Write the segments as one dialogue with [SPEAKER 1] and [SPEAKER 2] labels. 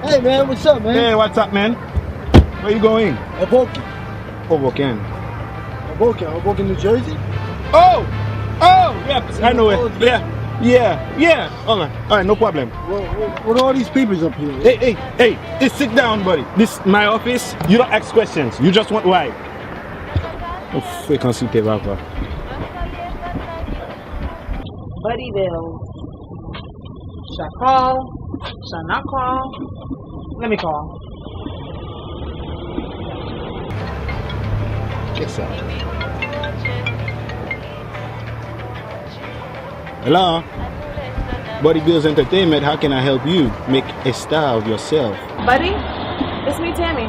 [SPEAKER 1] Hey man, what's up, man?
[SPEAKER 2] Hey, what's up, man? Where you going?
[SPEAKER 1] Hoboken.
[SPEAKER 2] Hoboken.
[SPEAKER 1] Hoboken, New Jersey?
[SPEAKER 2] Oh, yep, I know it. Yeah. All right, no problem.
[SPEAKER 1] What are all these papers up here?
[SPEAKER 2] Hey, just sit down, buddy. This is my office. You don't ask questions. You just want why. Oh, fréquence t'es pas quoi.
[SPEAKER 3] Buddyville. Should I call? Should I not call? Let me call.
[SPEAKER 2] Yes, sir. Hello? Buddy Bills Entertainment, how can I help you make a star of yourself?
[SPEAKER 3] Buddy, it's me, Tammy.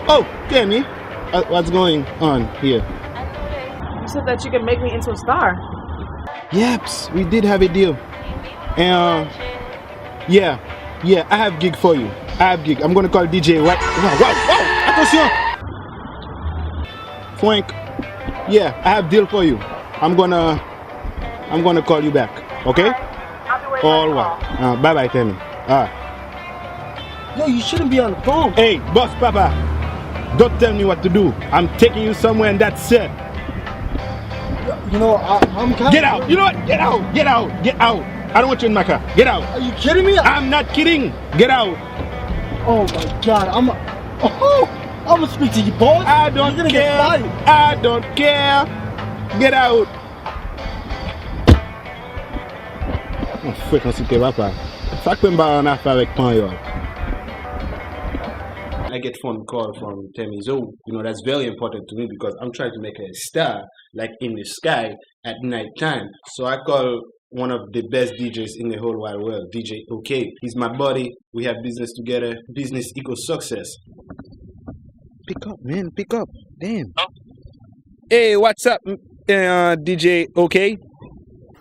[SPEAKER 2] Oh, Tammy, what's going on here?
[SPEAKER 3] You said that you could make me into a star.
[SPEAKER 2] Yeps, we did have a deal. And yeah, I have gig for you. I'm gonna call DJ right. Wow, attention! Frank, yeah, I have deal for you. I'm gonna call you back. Okay? All right. Bye bye, Tammy. Alright.
[SPEAKER 1] Yo, you shouldn't be on the phone.
[SPEAKER 2] Hey, boss papa, don't tell me what to do. I'm taking you somewhere and that's it.
[SPEAKER 1] You know, I'm kind of...
[SPEAKER 2] Get out! You know what? Get out! I don't want you in my car. Get out!
[SPEAKER 1] Are you kidding me?
[SPEAKER 2] I'm not kidding. Get out!
[SPEAKER 1] Oh my God, I'm gonna speak to you, boss.
[SPEAKER 2] I don't
[SPEAKER 1] You're gonna
[SPEAKER 2] care.
[SPEAKER 1] get fired.
[SPEAKER 2] I don't care. Get out! Oh, fréquence t'es pas pas. Ça que me en affaire avec Panyol. I get phone call from Tammy Zoe. You know, that's very important to me because I'm trying to make a star like in the sky at night time. So I call one of the best DJs in the whole wide world, DJ OK. He's my buddy. We have business together. Business equals success. Pick up, man. Pick up. Damn. Hey, what's up, DJ OK?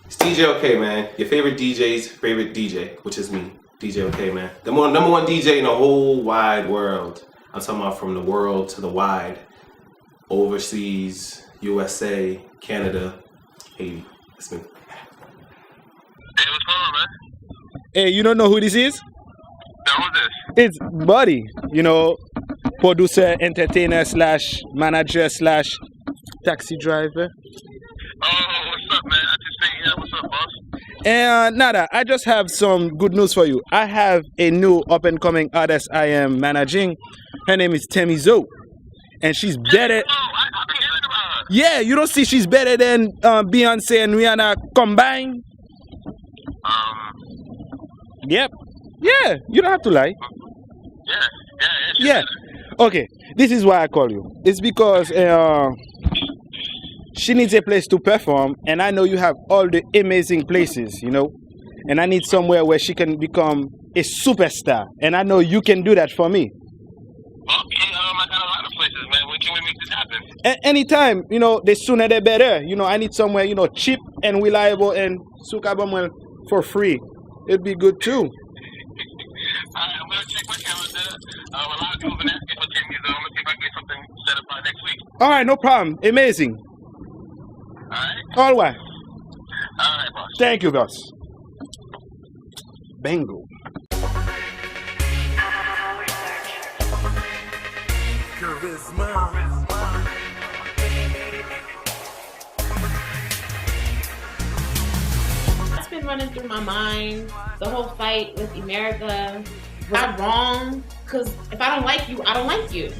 [SPEAKER 4] It's DJ OK, man. Your favorite DJ's favorite DJ, which is me, DJ OK, man. The number one DJ in the whole wide world. I'm talking about from the world to the wide. Overseas, USA, Canada, Haiti. That's me.
[SPEAKER 5] Hey, what's going on, man?
[SPEAKER 2] Hey, you don't know who this is?
[SPEAKER 5] Now, who's this?
[SPEAKER 2] It's Buddy, you know, producer, entertainer slash manager slash taxi driver.
[SPEAKER 5] Oh, what's up, man? I just think, yeah, what's up, boss?
[SPEAKER 2] And nada, I just have some good news for you. I have a new up-and-coming artist I am managing. Her name is Tammy Zoe. And she's better.
[SPEAKER 5] Oh, I've been hearing about her.
[SPEAKER 2] Yeah, you don't see she's better than Beyonce and Rihanna combined? Yep. Yeah, you don't have to lie.
[SPEAKER 5] Yeah.
[SPEAKER 2] Okay, this is why I call you. It's because she needs a place to perform, and I know you have all the amazing places, you know, and I need somewhere where she can become a superstar, and I know you can do that for me.
[SPEAKER 5] Okay, I got a lot of places, man. When can we make this happen?
[SPEAKER 2] Anytime, you know, the sooner the better. You know, I need somewhere, you know, cheap and reliable and sukabamwell for free. It'd be good too.
[SPEAKER 5] Alright, I'm gonna check my calendar. A lot of people have been asking for Tammy, so I'm gonna see if I can get something set up by next week.
[SPEAKER 2] All right, no problem. Amazing.
[SPEAKER 5] Alright?
[SPEAKER 2] All right.
[SPEAKER 5] Alright, boss.
[SPEAKER 2] Thank you, boss. Bingo.
[SPEAKER 6] That's been running through my mind, the whole fight with America. Was I wrong? Because if I don't like you, I don't like you.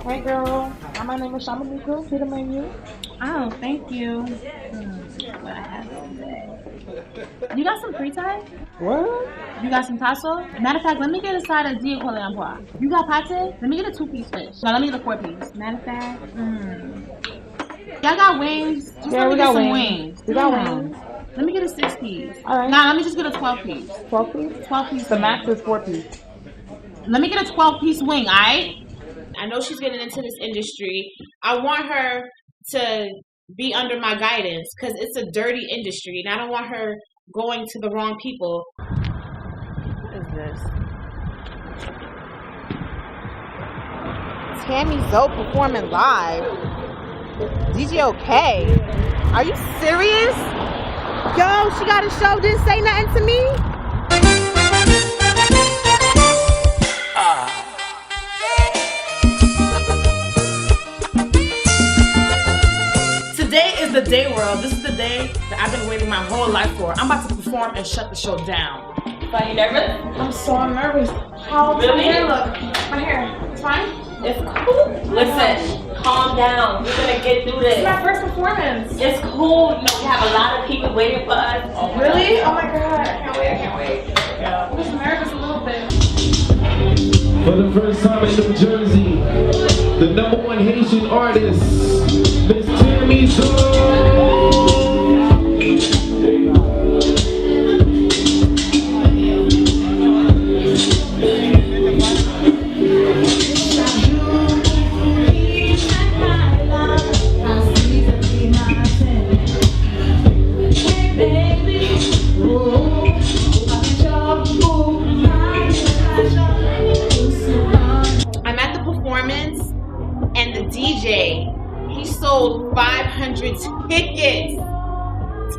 [SPEAKER 3] Hey girl, my name is Shamanika. See the menu?
[SPEAKER 7] Oh, thank you. What I have today. You got some free time?
[SPEAKER 1] What?
[SPEAKER 6] You got some tasso? Matter of fact, let me get a side of Dia con l'ampois. You got pate? Let me get a 2-piece fish. No, let me get a 4-piece. Matter of fact, y'all got wings? Just let me get some wings.
[SPEAKER 3] We got wings.
[SPEAKER 6] Let me get a 6-piece.
[SPEAKER 3] Alright.
[SPEAKER 6] Nah, let me just get a 12-piece.
[SPEAKER 3] 12-piece?
[SPEAKER 6] 12-piece.
[SPEAKER 3] The max is 4-piece.
[SPEAKER 6] Let me get a 12-piece wing, alright? I know she's getting into this industry. I want her to be under my guidance because it's a dirty industry and I don't want her going to the wrong people.
[SPEAKER 3] What is this?
[SPEAKER 8] Tammy Zoe performing live. DJ OK. Are you serious? Yo, she got a show, didn't say nothing to me?
[SPEAKER 9] Today is the day, world. This is the day that I've been waiting my whole life for. I'm about to perform and shut the show down.
[SPEAKER 6] Are you nervous?
[SPEAKER 9] I'm so nervous.
[SPEAKER 6] How
[SPEAKER 9] Really?
[SPEAKER 6] my hair look? My hair, it's fine?
[SPEAKER 9] It's cool. Listen, calm down. We're gonna get through this.
[SPEAKER 6] It's my first performance.
[SPEAKER 9] It's cool. You know, we have a lot of people waiting for us.
[SPEAKER 6] Really? Oh my god, I can't wait, I can't wait. I'm just nervous a little bit.
[SPEAKER 10] For the first time in New Jersey, the #1 Haitian artist, Miss Tammy Zoe.
[SPEAKER 6] I'm at the performance and the DJ, he sold 500 tickets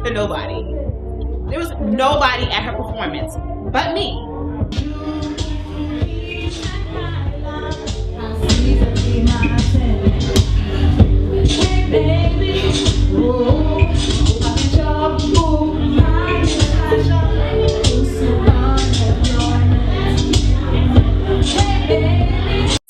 [SPEAKER 6] to nobody. There was nobody at her performance but me.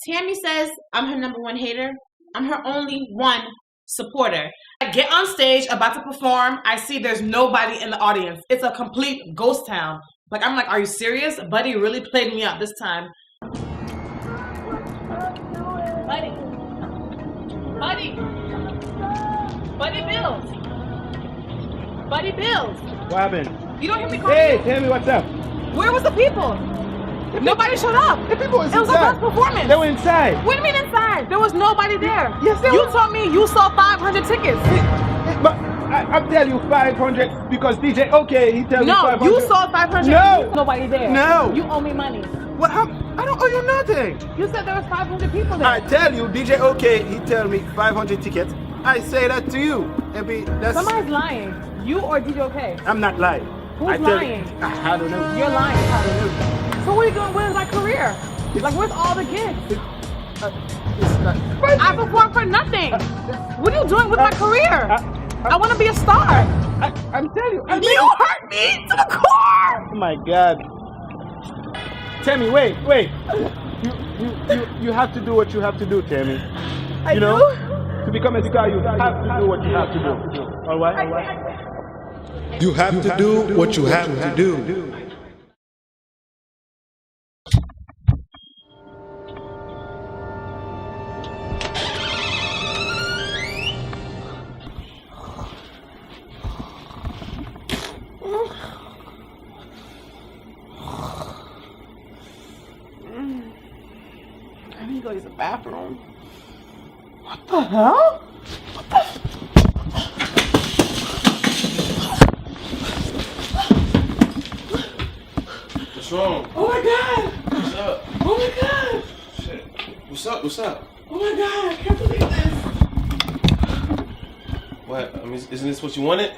[SPEAKER 6] Tammy says I'm her #1 hater. I'm her only one supporter.
[SPEAKER 9] I get on stage, about to perform. I see there's nobody in the audience. It's a complete ghost town. Like, I'm like, are you serious? Buddy really played me out this time. Buddy. Buddy. Buddy Bills. Buddy Bills.
[SPEAKER 1] What happened?
[SPEAKER 9] You don't hear me calling?
[SPEAKER 1] Hey, tell me what's up.
[SPEAKER 9] Where was the people? Nobody showed up.
[SPEAKER 1] The people was
[SPEAKER 9] It was a
[SPEAKER 1] inside.
[SPEAKER 9] first performance.
[SPEAKER 1] They were inside.
[SPEAKER 9] What do you mean inside? There was nobody there.
[SPEAKER 1] Yes, there
[SPEAKER 9] You
[SPEAKER 1] was.
[SPEAKER 9] told me you saw 500 tickets.
[SPEAKER 1] But I'm telling you 500 because DJ OK, he tells me
[SPEAKER 9] No,
[SPEAKER 1] 500.
[SPEAKER 9] you saw 500.
[SPEAKER 1] No.
[SPEAKER 9] Nobody there.
[SPEAKER 1] No.
[SPEAKER 9] You owe me money.
[SPEAKER 1] What happened? I don't owe you nothing.
[SPEAKER 9] You said there was 500 people there.
[SPEAKER 1] I tell you, DJ OK, he tell me 500 tickets. I say that to you. That's.
[SPEAKER 9] Somebody's lying. You or DJ OK?
[SPEAKER 1] I'm not lying.
[SPEAKER 9] Who's
[SPEAKER 1] I tell
[SPEAKER 9] lying?
[SPEAKER 1] You, I don't know.
[SPEAKER 9] You're lying.
[SPEAKER 1] I don't know.
[SPEAKER 9] So what are you doing? Where's my career? Like, where's all the kids?
[SPEAKER 1] It's not.
[SPEAKER 9] I performed for nothing. What are you doing with my career? I want to be a star.
[SPEAKER 1] I'm telling you.
[SPEAKER 9] You hurt me to the core.
[SPEAKER 1] Oh my God. Tammy, wait. You have to do what you have to do, Tammy. You know? To become a star, you have to do what you have to do. All right?
[SPEAKER 10] You have to do what you have to do.
[SPEAKER 8] I need to go use the bathroom. What the hell?
[SPEAKER 4] What's wrong?
[SPEAKER 8] Oh my God!
[SPEAKER 4] What's up?
[SPEAKER 8] Oh my God!
[SPEAKER 4] Shit. What's up? What's up?
[SPEAKER 8] Oh my God! I can't believe this.
[SPEAKER 4] What? I mean, isn't this what you wanted?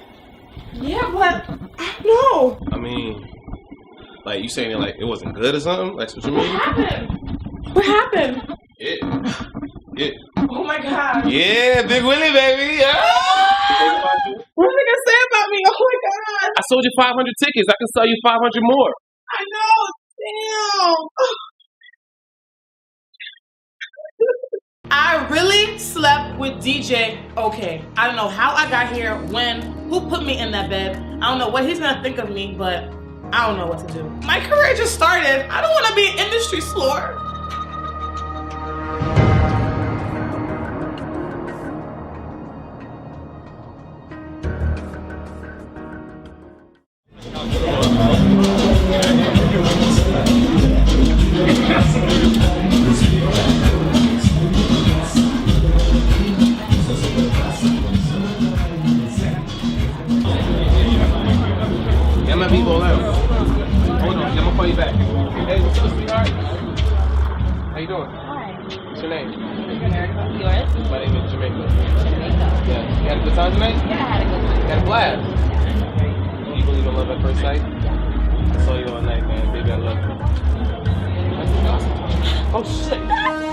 [SPEAKER 8] Yeah, but no.
[SPEAKER 4] I mean, like you saying it like it wasn't good or something? Like what you
[SPEAKER 8] What
[SPEAKER 4] mean?
[SPEAKER 8] happened? What happened?
[SPEAKER 4] It.
[SPEAKER 8] Oh my God!
[SPEAKER 4] Yeah, Big Willie, baby. Yeah.
[SPEAKER 8] What are they gonna say about me? Oh my God!
[SPEAKER 4] I sold you 500 tickets. I can sell you 500 more.
[SPEAKER 8] I know. Damn.
[SPEAKER 9] I really slept with DJ OK. I don't know how I got here, when, who put me in that bed. I don't know what he's gonna think of me, but I don't know what to do. My career just started. I don't want to be an industry slore.
[SPEAKER 11] Yeah, my people out. Hold on, I'm gonna call you back. Hey, what's up, sweetheart? How you doing?
[SPEAKER 7] Hi.
[SPEAKER 11] What's your name?
[SPEAKER 7] America. Yours?
[SPEAKER 11] My name is Jamaica.
[SPEAKER 7] Jamaica.
[SPEAKER 11] Yeah. You had a good time tonight?
[SPEAKER 7] Yeah, I had a good time.
[SPEAKER 11] You had a blast. Do you believe in love at first sight? I saw you all night, man. Baby, I love you. Oh, shit.